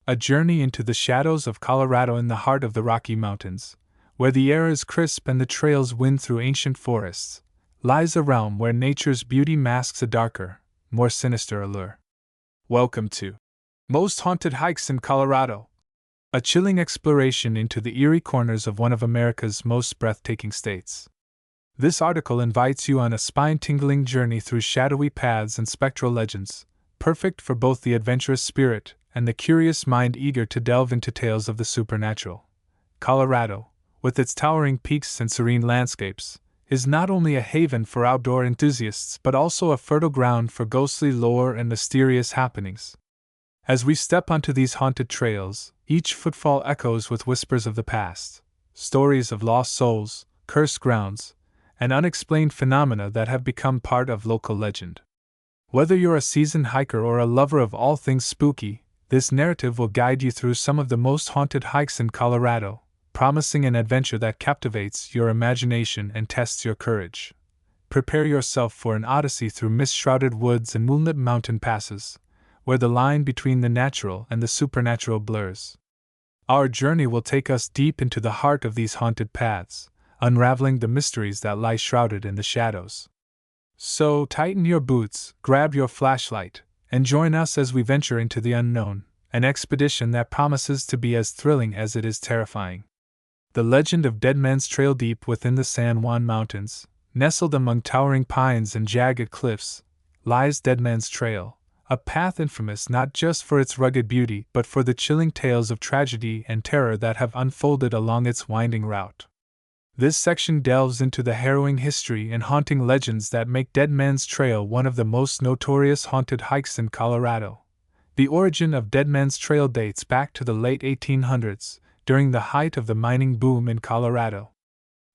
a journey into the shadows of Colorado in the heart of the Rocky Mountains, where the air is crisp and the trails wind through ancient forests, lies a realm where nature's beauty masks a darker, more sinister allure. Welcome to Most Haunted Hikes in Colorado, a chilling exploration into the eerie corners of one of America's most breathtaking states. This article invites you on a spine-tingling journey through shadowy paths and spectral legends, perfect for both the adventurous spirit and the curious mind eager to delve into tales of the supernatural. Colorado, with its towering peaks and serene landscapes, is not only a haven for outdoor enthusiasts but also a fertile ground for ghostly lore and mysterious happenings. As we step onto these haunted trails, each footfall echoes with whispers of the past, stories of lost souls, cursed grounds, and unexplained phenomena that have become part of local legend. Whether you're a seasoned hiker or a lover of all things spooky, this narrative will guide you through some of the most haunted hikes in Colorado, promising an adventure that captivates your imagination and tests your courage. Prepare yourself for an odyssey through mist-shrouded woods and moonlit mountain passes, where the line between the natural and the supernatural blurs. Our journey will take us deep into the heart of these haunted paths, unraveling the mysteries that lie shrouded in the shadows. So tighten your boots, grab your flashlight, and join us as we venture into the unknown, an expedition that promises to be as thrilling as it is terrifying. The legend of Dead Man's Trail deep within the San Juan Mountains, nestled among towering pines and jagged cliffs, lies Dead Man's Trail, a path infamous not just for its rugged beauty but for the chilling tales of tragedy and terror that have unfolded along its winding route. This section delves into the harrowing history and haunting legends that make Dead Man's Trail one of the most notorious haunted hikes in Colorado. The origin of Dead Man's Trail dates back to the late 1800s, during the height of the mining boom in Colorado.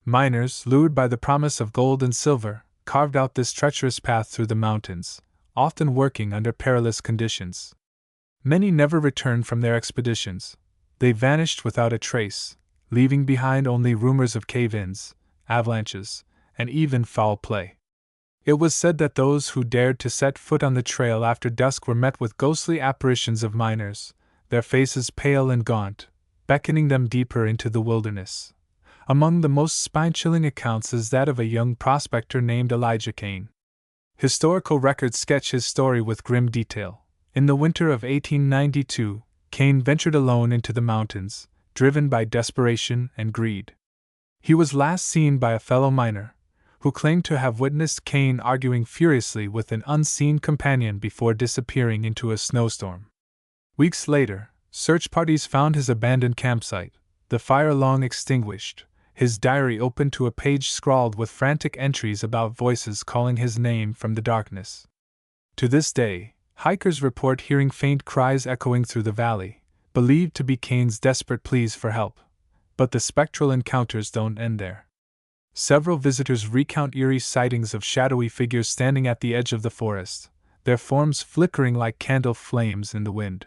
Miners, lured by the promise of gold and silver, carved out this treacherous path through the mountains, often working under perilous conditions. Many never returned from their expeditions. They vanished without a trace, leaving behind only rumors of cave-ins, avalanches, and even foul play. It was said that those who dared to set foot on the trail after dusk were met with ghostly apparitions of miners, their faces pale and gaunt, beckoning them deeper into the wilderness. Among the most spine-chilling accounts is that of a young prospector named Elijah Kane. Historical records sketch his story with grim detail. In the winter of 1892, Kane ventured alone into the mountains, driven by desperation and greed. He was last seen by a fellow miner, who claimed to have witnessed Kane arguing furiously with an unseen companion before disappearing into a snowstorm. Weeks later, search parties found his abandoned campsite, the fire long extinguished, his diary open to a page scrawled with frantic entries about voices calling his name from the darkness. To this day, hikers report hearing faint cries echoing through the valley, believed to be Kane's desperate pleas for help. But the spectral encounters don't end there. Several visitors recount eerie sightings of shadowy figures standing at the edge of the forest, their forms flickering like candle flames in the wind.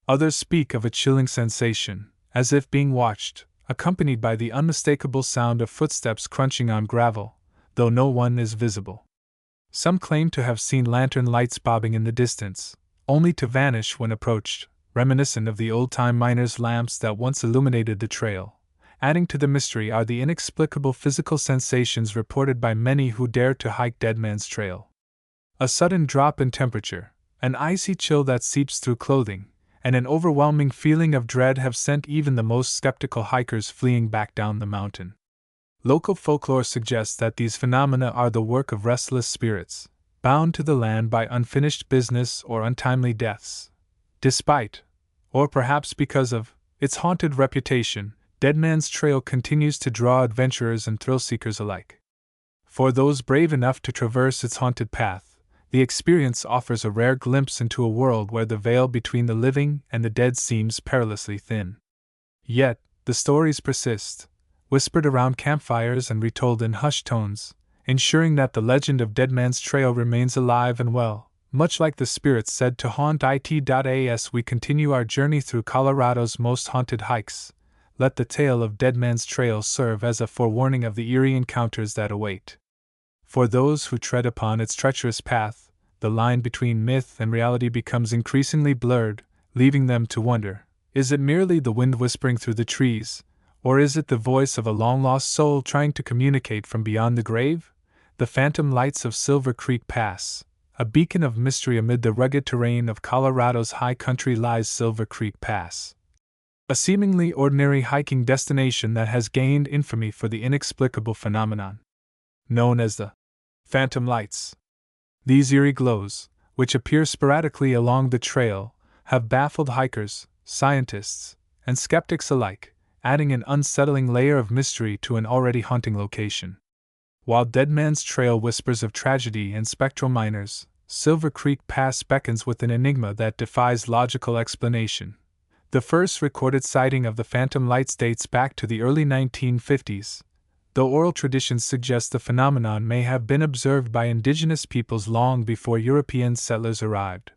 Others speak of a chilling sensation, as if being watched, accompanied by the unmistakable sound of footsteps crunching on gravel, though no one is visible. Some claim to have seen lantern lights bobbing in the distance, only to vanish when approached, reminiscent of the old-time miners' lamps that once illuminated the trail. Adding to the mystery are the inexplicable physical sensations reported by many who dare to hike Dead Man's Trail. A sudden drop in temperature, an icy chill that seeps through clothing, and an overwhelming feeling of dread have sent even the most skeptical hikers fleeing back down the mountain. Local folklore suggests that these phenomena are the work of restless spirits, bound to the land by unfinished business or untimely deaths. Despite, or perhaps because of, its haunted reputation, Dead Man's Trail continues to draw adventurers and thrill-seekers alike. For those brave enough to traverse its haunted path, the experience offers a rare glimpse into a world where the veil between the living and the dead seems perilously thin. Yet, the stories persist, whispered around campfires and retold in hushed tones, ensuring that the legend of Dead Man's Trail remains alive and well. Much like the spirits said to haunt it.as we continue our journey through Colorado's most haunted hikes, let the tale of Dead Man's Trail serve as a forewarning of the eerie encounters that await. For those who tread upon its treacherous path, the line between myth and reality becomes increasingly blurred, leaving them to wonder, Is it merely the wind whispering through the trees, or is it the voice of a long-lost soul trying to communicate from beyond the grave? The phantom lights of Silver Creek Pass. A beacon of mystery amid the rugged terrain of Colorado's high country lies Silver Creek Pass. A seemingly ordinary hiking destination that has gained infamy for the inexplicable phenomenon known as the phantom lights. These eerie glows, which appear sporadically along the trail, have baffled hikers, scientists, and skeptics alike, adding an unsettling layer of mystery to an already haunting location. While Dead Man's Trail whispers of tragedy and spectral miners, Silver Creek Pass beckons with an enigma that defies logical explanation. The first recorded sighting of the phantom lights dates back to the early 1950s, though oral traditions suggest the phenomenon may have been observed by indigenous peoples long before European settlers arrived.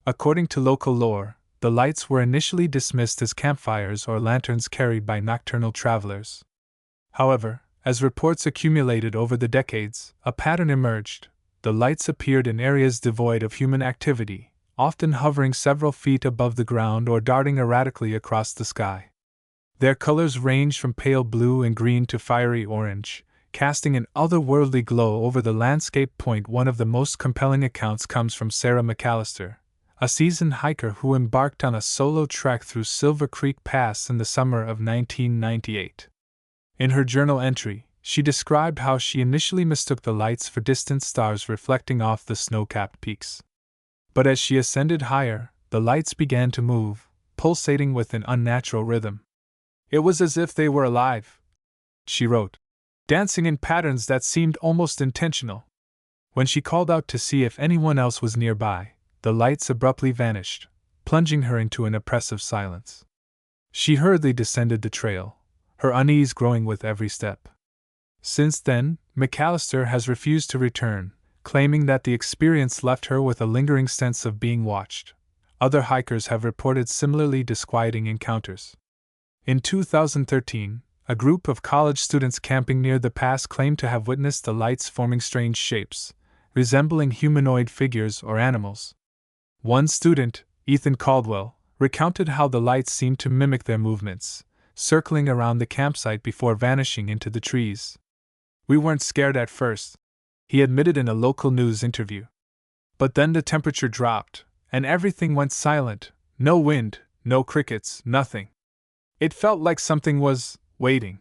According to local lore, the lights were initially dismissed as campfires or lanterns carried by nocturnal travelers. However, as reports accumulated over the decades, a pattern emerged. The lights appeared in areas devoid of human activity, often hovering several feet above the ground or darting erratically across the sky. Their colors ranged from pale blue and green to fiery orange, casting an otherworldly glow over the landscape. One of the most compelling accounts comes from Sarah McAllister, a seasoned hiker who embarked on a solo trek through Silver Creek Pass in the summer of 1998. In her journal entry, she described how she initially mistook the lights for distant stars reflecting off the snow-capped peaks. But as she ascended higher, the lights began to move, pulsating with an unnatural rhythm. It was as if they were alive, she wrote, dancing in patterns that seemed almost intentional. When she called out to see if anyone else was nearby, the lights abruptly vanished, plunging her into an oppressive silence. She hurriedly descended the trail, her unease growing with every step. Since then, McAllister has refused to return, claiming that the experience left her with a lingering sense of being watched. Other hikers have reported similarly disquieting encounters. In 2013, a group of college students camping near the pass claimed to have witnessed the lights forming strange shapes, resembling humanoid figures or animals. One student, Ethan Caldwell, recounted how the lights seemed to mimic their movements, circling around the campsite before vanishing into the trees. "We weren't scared at first," he admitted in a local news interview. "But then the temperature dropped, and everything went silent. No wind, no crickets, nothing. It felt like something was waiting."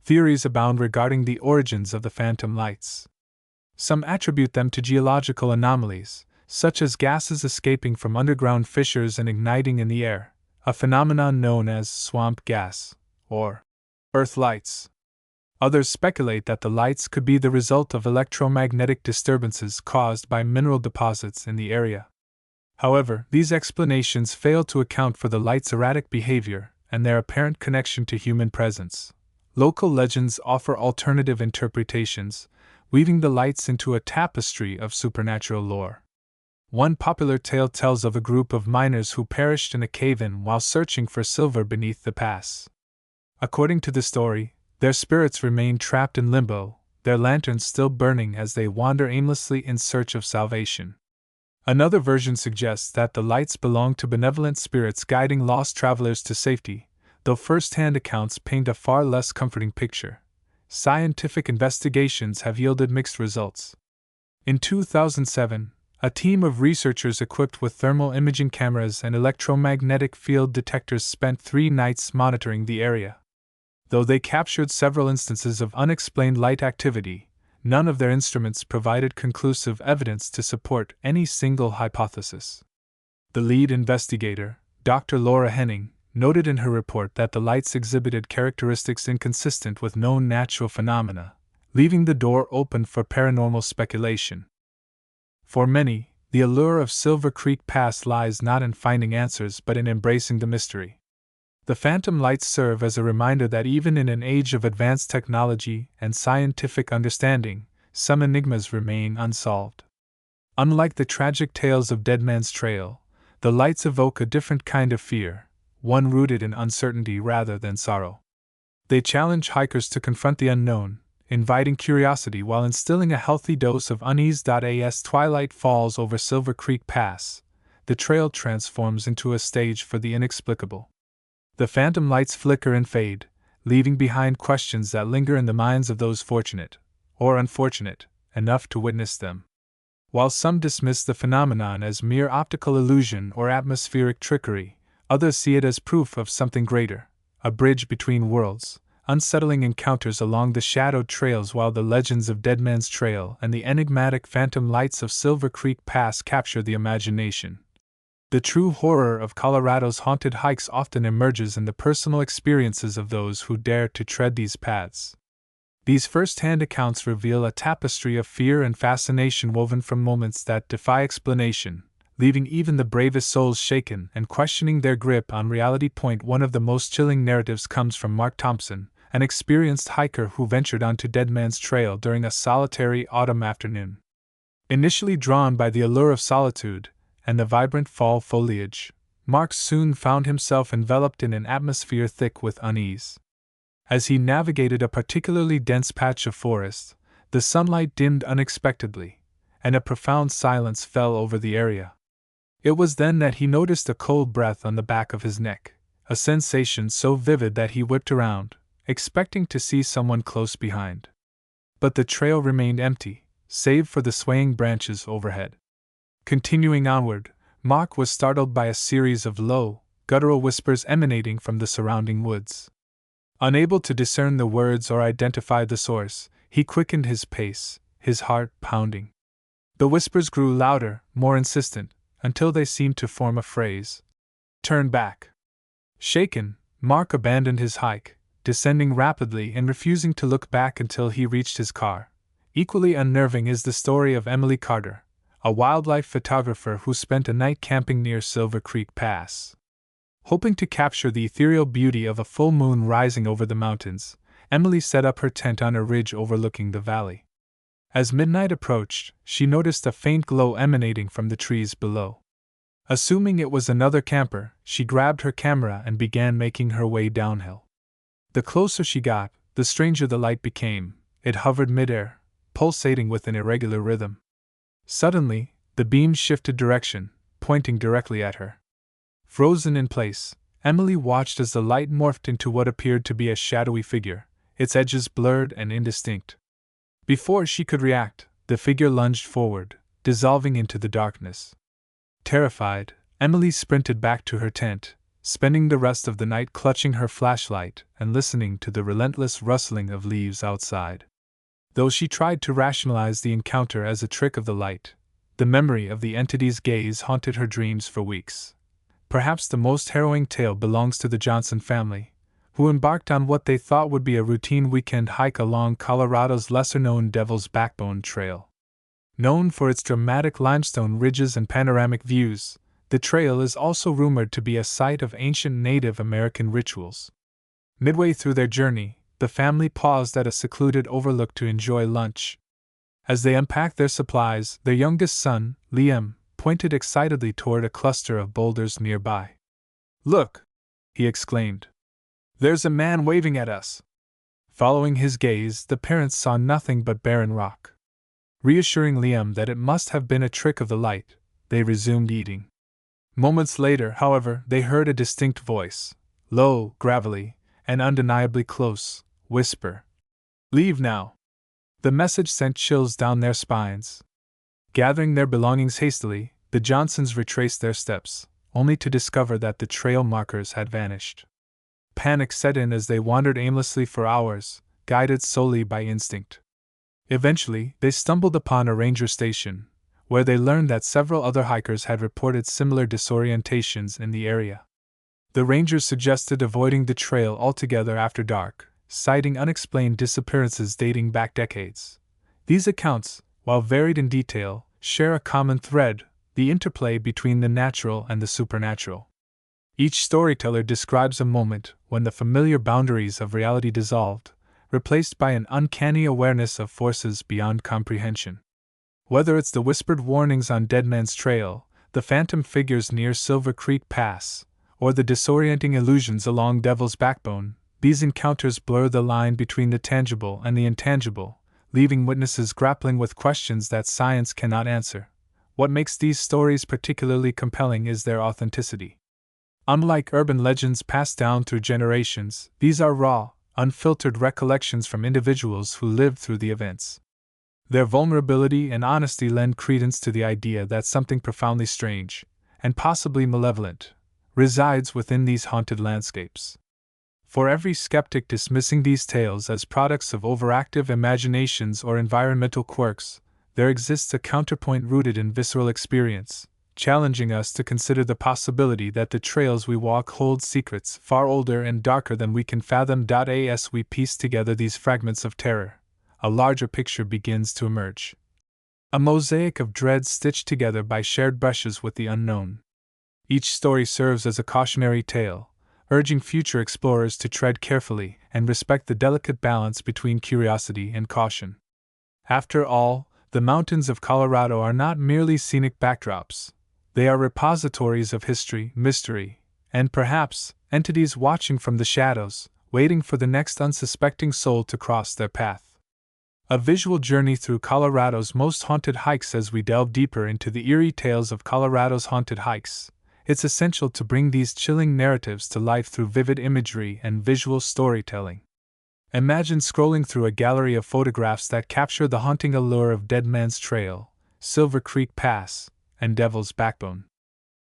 Theories abound regarding the origins of the phantom lights. Some attribute them to geological anomalies, such as gases escaping from underground fissures and igniting in the air, a phenomenon known as swamp gas, or earth lights. Others speculate that the lights could be the result of electromagnetic disturbances caused by mineral deposits in the area. However, these explanations fail to account for the lights' erratic behavior and their apparent connection to human presence. Local legends offer alternative interpretations, weaving the lights into a tapestry of supernatural lore. One popular tale tells of a group of miners who perished in a cave-in while searching for silver beneath the pass. According to the story, their spirits remained trapped in limbo, their lanterns still burning as they wander aimlessly in search of salvation. Another version suggests that the lights belong to benevolent spirits guiding lost travelers to safety, though first-hand accounts paint a far less comforting picture. Scientific investigations have yielded mixed results. In 2007, a team of researchers equipped with thermal imaging cameras and electromagnetic field detectors spent 3 nights monitoring the area. Though they captured several instances of unexplained light activity, none of their instruments provided conclusive evidence to support any single hypothesis. The lead investigator, Dr. Laura Henning, noted in her report that the lights exhibited characteristics inconsistent with known natural phenomena, leaving the door open for paranormal speculation. For many, the allure of Silver Creek Pass lies not in finding answers but in embracing the mystery. The phantom lights serve as a reminder that even in an age of advanced technology and scientific understanding, some enigmas remain unsolved. Unlike the tragic tales of Dead Man's Trail, the lights evoke a different kind of fear, one rooted in uncertainty rather than sorrow. They challenge hikers to confront the unknown, inviting curiosity while instilling a healthy dose of unease. As twilight falls over Silver Creek Pass, the trail transforms into a stage for the inexplicable. The phantom lights flicker and fade, leaving behind questions that linger in the minds of those fortunate, or unfortunate, enough to witness them. While some dismiss the phenomenon as mere optical illusion or atmospheric trickery, others see it as proof of something greater, a bridge between worlds, unsettling encounters along the shadowed trails while the legends of Dead Man's Trail and the enigmatic phantom lights of Silver Creek Pass capture the imagination. The true horror of Colorado's haunted hikes often emerges in the personal experiences of those who dare to tread these paths. These first-hand accounts reveal a tapestry of fear and fascination woven from moments that defy explanation, leaving even the bravest souls shaken and questioning their grip on reality. One of the most chilling narratives comes from Mark Thompson, an experienced hiker who ventured onto Dead Man's Trail during a solitary autumn afternoon. Initially drawn by the allure of solitude and the vibrant fall foliage, Mark soon found himself enveloped in an atmosphere thick with unease. As he navigated a particularly dense patch of forest, the sunlight dimmed unexpectedly, and a profound silence fell over the area. It was then that he noticed a cold breath on the back of his neck, a sensation so vivid that he whipped around, expecting to see someone close behind. But the trail remained empty, save for the swaying branches overhead. Continuing onward, Mark was startled by a series of low, guttural whispers emanating from the surrounding woods. Unable to discern the words or identify the source, he quickened his pace, his heart pounding. The whispers grew louder, more insistent, until they seemed to form a phrase. "Turn back." Shaken, Mark abandoned his hike, descending rapidly and refusing to look back until he reached his car. Equally unnerving is the story of Emily Carter, a wildlife photographer who spent a night camping near Silver Creek Pass. Hoping to capture the ethereal beauty of a full moon rising over the mountains, Emily set up her tent on a ridge overlooking the valley. As midnight approached, she noticed a faint glow emanating from the trees below. Assuming it was another camper, she grabbed her camera and began making her way downhill. The closer she got, the stranger the light became. It hovered midair, pulsating with an irregular rhythm. Suddenly, the beam shifted direction, pointing directly at her. Frozen in place, Emily watched as the light morphed into what appeared to be a shadowy figure, its edges blurred and indistinct. Before she could react, the figure lunged forward, dissolving into the darkness. Terrified, Emily sprinted back to her tent, spending the rest of the night clutching her flashlight and listening to the relentless rustling of leaves outside. Though she tried to rationalize the encounter as a trick of the light, the memory of the entity's gaze haunted her dreams for weeks. Perhaps the most harrowing tale belongs to the Johnson family, who embarked on what they thought would be a routine weekend hike along Colorado's lesser-known Devil's Backbone Trail. Known for its dramatic limestone ridges and panoramic views, the trail is also rumored to be a site of ancient Native American rituals. Midway through their journey, the family paused at a secluded overlook to enjoy lunch. As they unpacked their supplies, their youngest son, Liam, pointed excitedly toward a cluster of boulders nearby. "Look!" he exclaimed. "There's a man waving at us!" Following his gaze, the parents saw nothing but barren rock. Reassuring Liam that it must have been a trick of the light, they resumed eating. Moments later, however, they heard a distinct voice, low, gravelly, and undeniably close, whisper, "Leave now." The message sent chills down their spines. Gathering their belongings hastily, the Johnsons retraced their steps, only to discover that the trail markers had vanished. Panic set in as they wandered aimlessly for hours, guided solely by instinct. Eventually, they stumbled upon a ranger station, where they learned that several other hikers had reported similar disorientations in the area. The rangers suggested avoiding the trail altogether after dark, citing unexplained disappearances dating back decades. These accounts, while varied in detail, share a common thread: the interplay between the natural and the supernatural. Each storyteller describes a moment when the familiar boundaries of reality dissolved, replaced by an uncanny awareness of forces beyond comprehension. Whether it's the whispered warnings on Dead Man's Trail, the phantom figures near Silver Creek Pass, or the disorienting illusions along Devil's Backbone, these encounters blur the line between the tangible and the intangible, leaving witnesses grappling with questions that science cannot answer. What makes these stories particularly compelling is their authenticity. Unlike urban legends passed down through generations, these are raw, unfiltered recollections from individuals who lived through the events. Their vulnerability and honesty lend credence to the idea that something profoundly strange, and possibly malevolent, resides within these haunted landscapes. For every skeptic dismissing these tales as products of overactive imaginations or environmental quirks, there exists a counterpoint rooted in visceral experience, challenging us to consider the possibility that the trails we walk hold secrets far older and darker than we can fathom. As we piece together these fragments of terror, a larger picture begins to emerge. A mosaic of dread stitched together by shared brushes with the unknown. Each story serves as a cautionary tale, urging future explorers to tread carefully and respect the delicate balance between curiosity and caution. After all, the mountains of Colorado are not merely scenic backdrops. They are repositories of history, mystery, and perhaps entities watching from the shadows, waiting for the next unsuspecting soul to cross their path. A visual journey through Colorado's most haunted hikes. As we delve deeper into the eerie tales of Colorado's haunted hikes, it's essential to bring these chilling narratives to life through vivid imagery and visual storytelling. Imagine scrolling through a gallery of photographs that capture the haunting allure of Dead Man's Trail, Silver Creek Pass, and Devil's Backbone.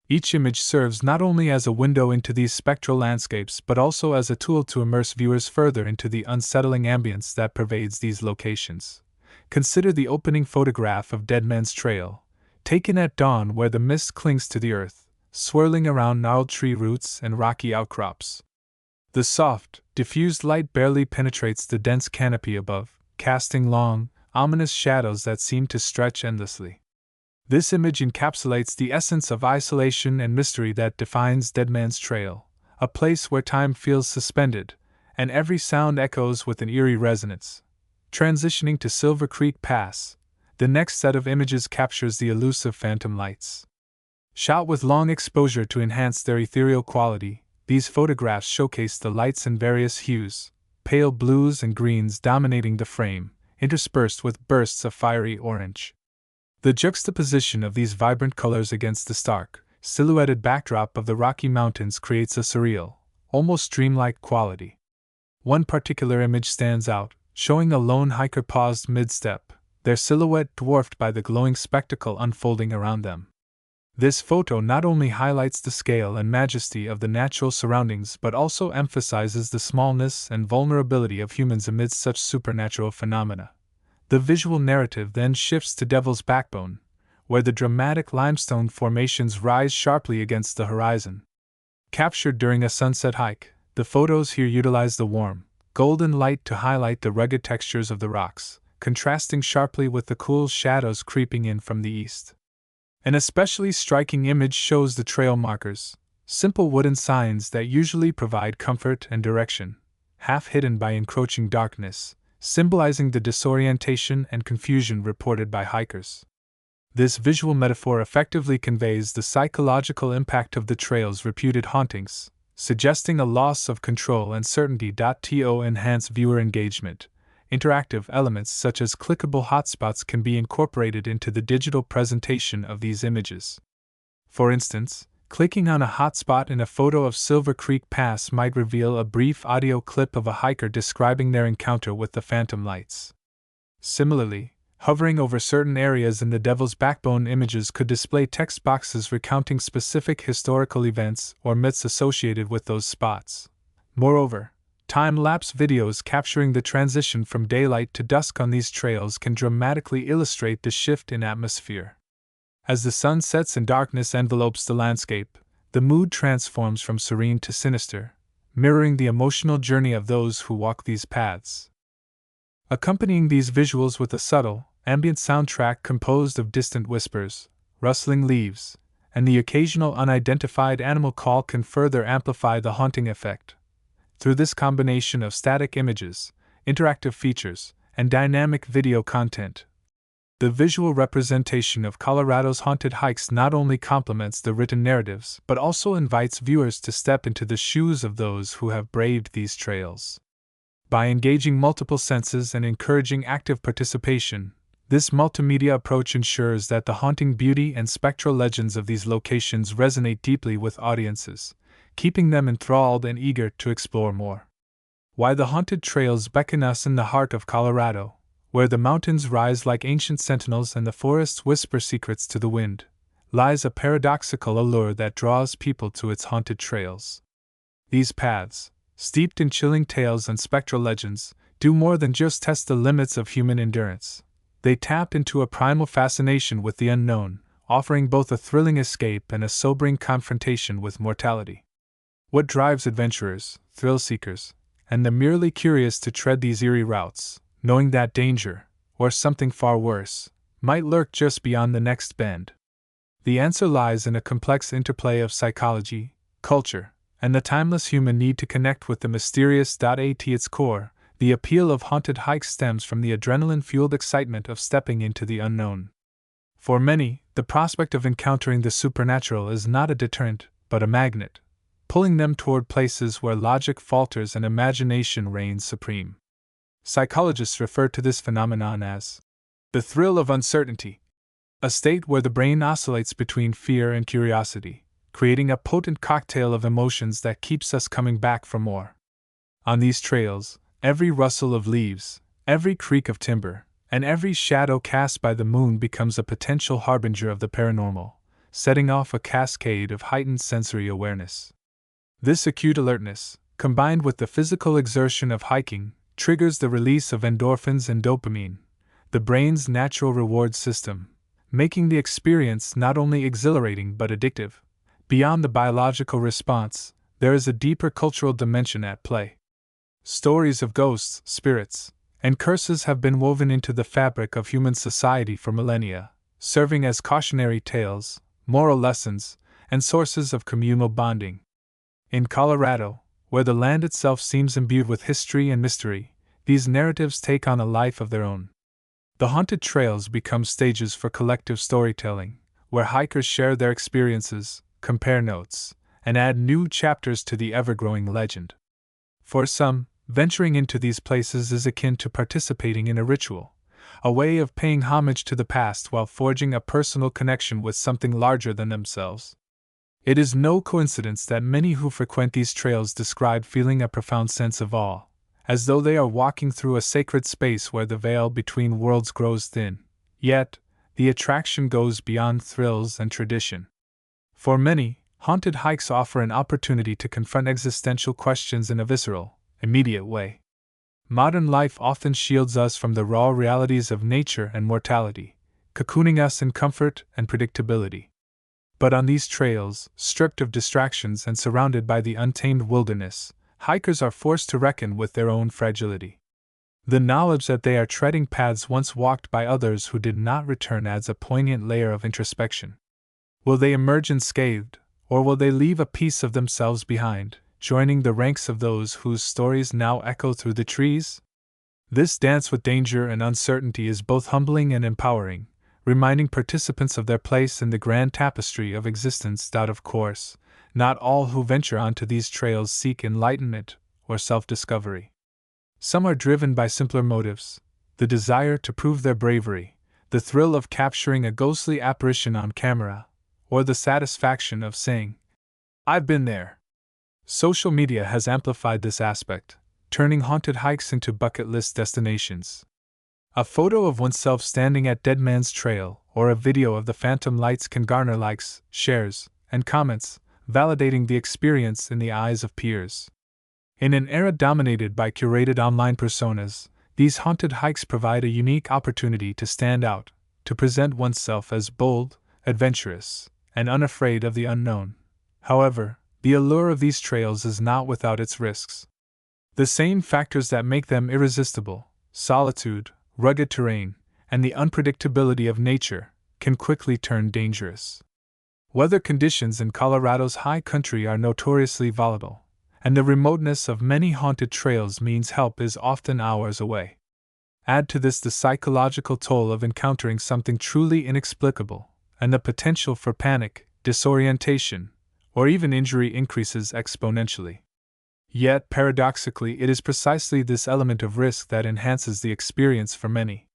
Each image serves not only as a window into these spectral landscapes but also as a tool to immerse viewers further into the unsettling ambience that pervades these locations. Consider the opening photograph of Dead Man's Trail, taken at dawn where the mist clings to the earth, swirling around gnarled tree roots and rocky outcrops. The soft, diffused light barely penetrates the dense canopy above, casting long, ominous shadows that seem to stretch endlessly. This image encapsulates the essence of isolation and mystery that defines Dead Man's Trail, a place where time feels suspended, and every sound echoes with an eerie resonance. Transitioning to Silver Creek Pass, the next set of images captures the elusive phantom lights. Shot with long exposure to enhance their ethereal quality, these photographs showcase the lights in various hues, pale blues and greens dominating the frame, interspersed with bursts of fiery orange. The juxtaposition of these vibrant colors against the stark, silhouetted backdrop of the Rocky Mountains creates a surreal, almost dreamlike quality. One particular image stands out, showing a lone hiker paused mid-step, their silhouette dwarfed by the glowing spectacle unfolding around them. This photo not only highlights the scale and majesty of the natural surroundings but also emphasizes the smallness and vulnerability of humans amidst such supernatural phenomena. The visual narrative then shifts to Devil's Backbone, where the dramatic limestone formations rise sharply against the horizon. Captured during a sunset hike, the photos here utilize the warm, golden light to highlight the rugged textures of the rocks, contrasting sharply with the cool shadows creeping in from the east. An especially striking image shows the trail markers, simple wooden signs that usually provide comfort and direction, half hidden by encroaching darkness, symbolizing the disorientation and confusion reported by hikers. This visual metaphor effectively conveys the psychological impact of the trail's reputed hauntings, suggesting a loss of control and certainty. To enhance viewer engagement, interactive elements such as clickable hotspots can be incorporated into the digital presentation of these images. For instance, clicking on a hotspot in a photo of Silver Creek Pass might reveal a brief audio clip of a hiker describing their encounter with the phantom lights. Similarly, hovering over certain areas in the Devil's Backbone images could display text boxes recounting specific historical events or myths associated with those spots. Moreover, time-lapse videos capturing the transition from daylight to dusk on these trails can dramatically illustrate the shift in atmosphere. As the sun sets and darkness envelopes the landscape, the mood transforms from serene to sinister, mirroring the emotional journey of those who walk these paths. Accompanying these visuals with a subtle, ambient soundtrack composed of distant whispers, rustling leaves, and the occasional unidentified animal call can further amplify the haunting effect. Through this combination of static images, interactive features, and dynamic video content, the visual representation of Colorado's haunted hikes not only complements the written narratives but also invites viewers to step into the shoes of those who have braved these trails. By engaging multiple senses and encouraging active participation, this multimedia approach ensures that the haunting beauty and spectral legends of these locations resonate deeply with audiences, keeping them enthralled and eager to explore more. Why the haunted trails beckon us in the heart of Colorado, where the mountains rise like ancient sentinels and the forests whisper secrets to the wind, lies a paradoxical allure that draws people to its haunted trails. These paths, steeped in chilling tales and spectral legends, do more than just test the limits of human endurance. They tap into a primal fascination with the unknown, offering both a thrilling escape and a sobering confrontation with mortality. What drives adventurers, thrill seekers, and the merely curious to tread these eerie routes, knowing that danger, or something far worse, might lurk just beyond the next bend? The answer lies in a complex interplay of psychology, culture, and the timeless human need to connect with the mysterious. At its core, the appeal of haunted hikes stems from the adrenaline-fueled excitement of stepping into the unknown. For many, the prospect of encountering the supernatural is not a deterrent, but a magnet, pulling them toward places where logic falters and imagination reigns supreme. Psychologists refer to this phenomenon as the thrill of uncertainty, a state where the brain oscillates between fear and curiosity, creating a potent cocktail of emotions that keeps us coming back for more. On these trails, every rustle of leaves, every creak of timber, and every shadow cast by the moon becomes a potential harbinger of the paranormal, setting off a cascade of heightened sensory awareness. This acute alertness, combined with the physical exertion of hiking, triggers the release of endorphins and dopamine, the brain's natural reward system, making the experience not only exhilarating but addictive. Beyond the biological response, there is a deeper cultural dimension at play. Stories of ghosts, spirits, and curses have been woven into the fabric of human society for millennia, serving as cautionary tales, moral lessons, and sources of communal bonding. In Colorado, where the land itself seems imbued with history and mystery, these narratives take on a life of their own. The haunted trails become stages for collective storytelling, where hikers share their experiences, compare notes, and add new chapters to the ever-growing legend. For some, venturing into these places is akin to participating in a ritual, a way of paying homage to the past while forging a personal connection with something larger than themselves. It is no coincidence that many who frequent these trails describe feeling a profound sense of awe, as though they are walking through a sacred space where the veil between worlds grows thin. Yet, the attraction goes beyond thrills and tradition. For many, haunted hikes offer an opportunity to confront existential questions in a visceral, immediate way. Modern life often shields us from the raw realities of nature and mortality, cocooning us in comfort and predictability. But on these trails, stripped of distractions and surrounded by the untamed wilderness, hikers are forced to reckon with their own fragility. The knowledge that they are treading paths once walked by others who did not return adds a poignant layer of introspection. Will they emerge unscathed, or will they leave a piece of themselves behind, joining the ranks of those whose stories now echo through the trees? This dance with danger and uncertainty is both humbling and empowering, reminding participants of their place in the grand tapestry of existence. Of course, not all who venture onto these trails seek enlightenment or self-discovery. Some are driven by simpler motives: the desire to prove their bravery, the thrill of capturing a ghostly apparition on camera, or the satisfaction of saying, "I've been there." Social media has amplified this aspect, turning haunted hikes into bucket list destinations. A photo of oneself standing at Dead Man's Trail or a video of the phantom lights can garner likes, shares, and comments, validating the experience in the eyes of peers. In an era dominated by curated online personas, these haunted hikes provide a unique opportunity to stand out, to present oneself as bold, adventurous, and unafraid of the unknown. However, the allure of these trails is not without its risks. The same factors that make them irresistible, solitude, rugged terrain, and the unpredictability of nature, can quickly turn dangerous. Weather conditions in Colorado's high country are notoriously volatile, and the remoteness of many haunted trails means help is often hours away. Add to this the psychological toll of encountering something truly inexplicable, and the potential for panic, disorientation, or even injury increases exponentially. Yet, paradoxically, it is precisely this element of risk that enhances the experience for many.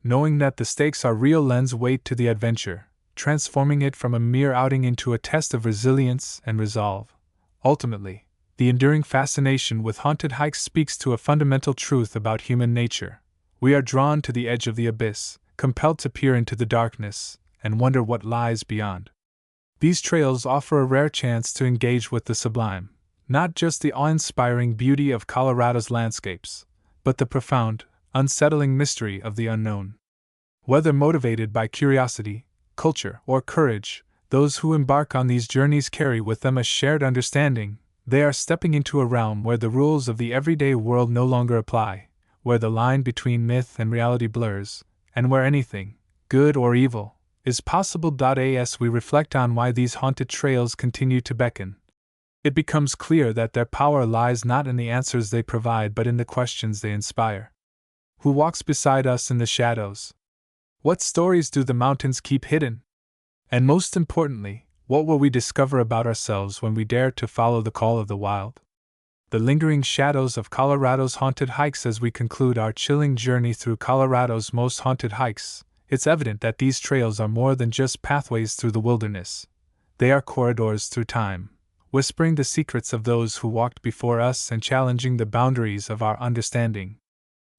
Knowing that the stakes are real lends weight to the adventure, transforming it from a mere outing into a test of resilience and resolve. Ultimately, the enduring fascination with haunted hikes speaks to a fundamental truth about human nature. We are drawn to the edge of the abyss, compelled to peer into the darkness, and wonder what lies beyond. These trails offer a rare chance to engage with the sublime, not just the awe-inspiring beauty of Colorado's landscapes, but the profound, unsettling mystery of the unknown. Whether motivated by curiosity, culture, or courage, those who embark on these journeys carry with them a shared understanding. They are stepping into a realm where the rules of the everyday world no longer apply, where the line between myth and reality blurs, and where anything, good or evil, is possible. As we reflect on why these haunted trails continue to beckon, it becomes clear that their power lies not in the answers they provide but in the questions they inspire. Who walks beside us in the shadows? What stories do the mountains keep hidden? And most importantly, what will we discover about ourselves when we dare to follow the call of the wild? The lingering shadows of Colorado's haunted hikes. As we conclude our chilling journey through Colorado's most haunted hikes, it's evident that these trails are more than just pathways through the wilderness. They are corridors through time, whispering the secrets of those who walked before us and challenging the boundaries of our understanding.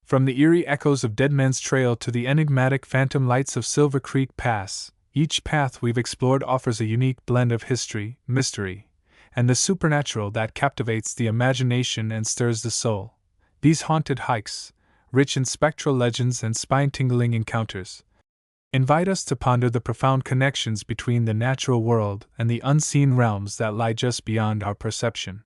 From the eerie echoes of Dead Man's Trail to the enigmatic phantom lights of Silver Creek Pass, each path we've explored offers a unique blend of history, mystery, and the supernatural that captivates the imagination and stirs the soul. These haunted hikes, rich in spectral legends and spine-tingling encounters, invite us to ponder the profound connections between the natural world and the unseen realms that lie just beyond our perception.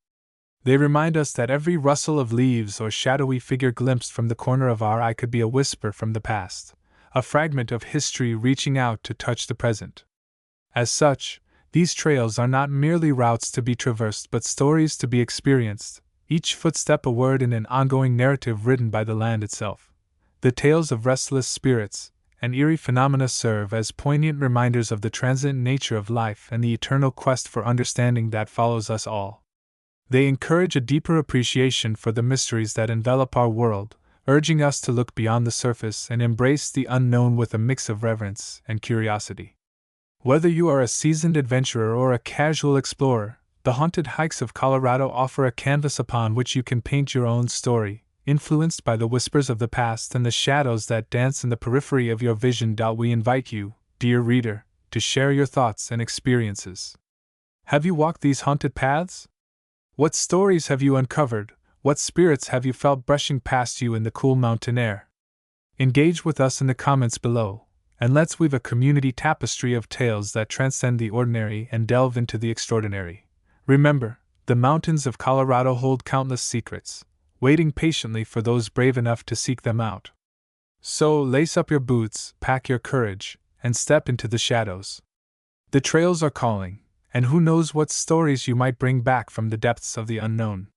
They remind us that every rustle of leaves or shadowy figure glimpsed from the corner of our eye could be a whisper from the past, a fragment of history reaching out to touch the present. As such, these trails are not merely routes to be traversed but stories to be experienced, each footstep a word in an ongoing narrative written by the land itself. The tales of restless spirits and eerie phenomena serve as poignant reminders of the transient nature of life and the eternal quest for understanding that follows us all. They encourage a deeper appreciation for the mysteries that envelop our world, urging us to look beyond the surface and embrace the unknown with a mix of reverence and curiosity. Whether you are a seasoned adventurer or a casual explorer, the haunted hikes of Colorado offer a canvas upon which you can paint your own story, influenced by the whispers of the past and the shadows that dance in the periphery of your vision. We invite you, dear reader, to share your thoughts and experiences. Have you walked these haunted paths? What stories have you uncovered? What spirits have you felt brushing past you in the cool mountain air? Engage with us in the comments below, and let's weave a community tapestry of tales that transcend the ordinary and delve into the extraordinary. Remember, the mountains of Colorado hold countless secrets, waiting patiently for those brave enough to seek them out. So lace up your boots, pack your courage, and step into the shadows. The trails are calling, and who knows what stories you might bring back from the depths of the unknown.